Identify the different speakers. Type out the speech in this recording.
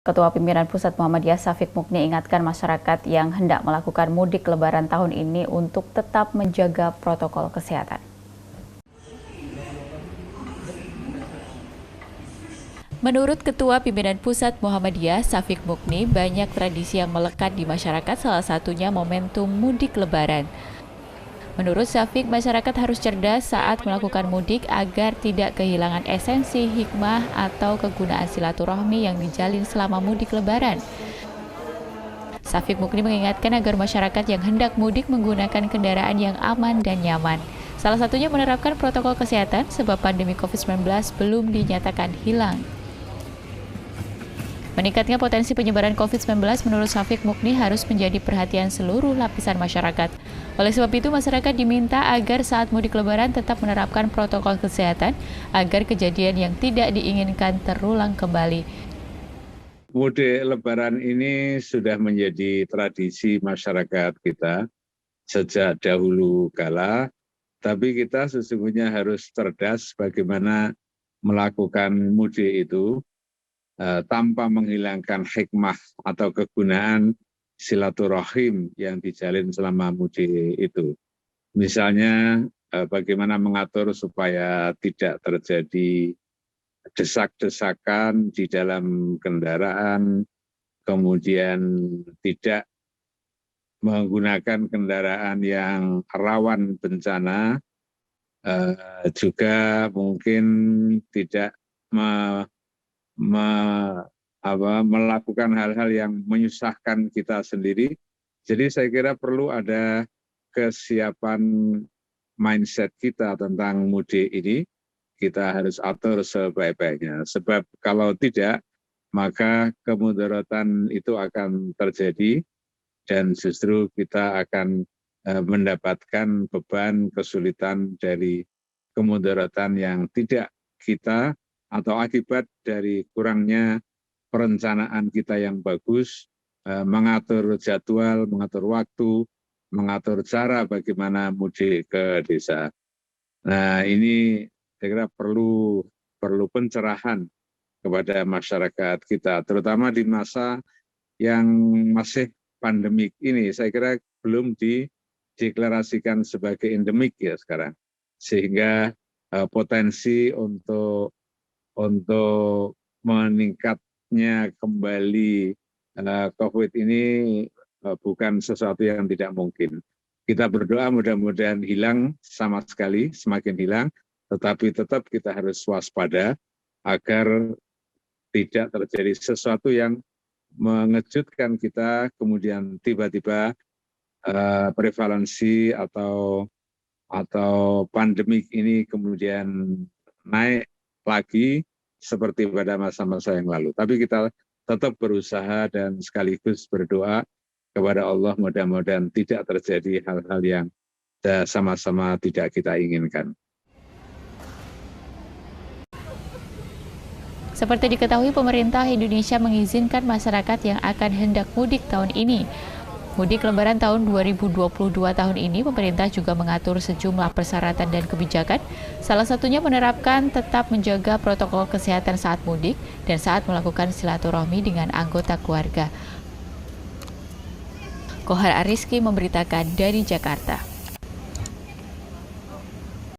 Speaker 1: Ketua Pimpinan Pusat Muhammadiyah Syafiq Mukni ingatkan masyarakat yang hendak melakukan mudik lebaran tahun ini untuk tetap menjaga protokol kesehatan. Menurut Ketua Pimpinan Pusat Muhammadiyah Syafiq Mukni, banyak tradisi yang melekat di masyarakat, salah satunya momentum mudik lebaran. Menurut Syafiq, masyarakat harus cerdas saat melakukan mudik agar tidak kehilangan esensi, hikmah, atau kegunaan silaturahmi yang dijalin selama mudik lebaran. Syafiq Mukni mengingatkan agar masyarakat yang hendak mudik menggunakan kendaraan yang aman dan nyaman. Salah satunya menerapkan protokol kesehatan sebab pandemi COVID-19 belum dinyatakan hilang. Meningkatnya potensi penyebaran COVID-19 menurut Syafiq Mukni harus menjadi perhatian seluruh lapisan masyarakat. Oleh sebab itu, masyarakat diminta agar saat mudik lebaran tetap menerapkan protokol kesehatan agar kejadian yang tidak diinginkan terulang kembali.
Speaker 2: Mudik lebaran ini sudah menjadi tradisi masyarakat kita sejak dahulu kala, tapi kita sesungguhnya harus cerdas bagaimana melakukan mudik itu tanpa menghilangkan hikmah atau kegunaan silaturahim yang dijalin selama mudik itu. Misalnya bagaimana mengatur supaya tidak terjadi desak-desakan di dalam kendaraan, kemudian tidak menggunakan kendaraan yang rawan bencana, juga mungkin tidak melakukan hal-hal yang menyusahkan kita sendiri. Jadi saya kira perlu ada kesiapan mindset kita tentang mudik ini, kita harus atur sebaik-baiknya. Sebab kalau tidak, maka kemudaratan itu akan terjadi dan justru kita akan mendapatkan beban kesulitan dari kemudaratan yang tidak kita atau akibat dari kurangnya perencanaan kita yang bagus, mengatur jadwal, mengatur waktu, mengatur cara bagaimana mudik ke desa. Nah, ini saya kira perlu pencerahan kepada masyarakat kita, terutama di masa yang masih pandemik ini. Saya kira belum dideklarasikan sebagai endemik ya sekarang, sehingga potensi untuk meningkatnya kembali COVID ini bukan sesuatu yang tidak mungkin. Kita berdoa mudah-mudahan hilang sama sekali, semakin hilang, tetapi tetap kita harus waspada agar tidak terjadi sesuatu yang mengejutkan kita, kemudian tiba-tiba prevalensi atau pandemik ini kemudian naik lagi seperti pada masa-masa yang lalu. Tapi kita tetap berusaha dan sekaligus berdoa kepada Allah mudah-mudahan tidak terjadi hal-hal yang sama-sama tidak kita inginkan.
Speaker 1: Seperti diketahui, pemerintah Indonesia mengizinkan masyarakat yang akan hendak mudik tahun ini. Mudik lebaran tahun 2022 tahun ini, pemerintah juga mengatur sejumlah persyaratan dan kebijakan, salah satunya menerapkan tetap menjaga protokol kesehatan saat mudik dan saat melakukan silaturahmi dengan anggota keluarga. Kohar Ariski memberitakan dari Jakarta.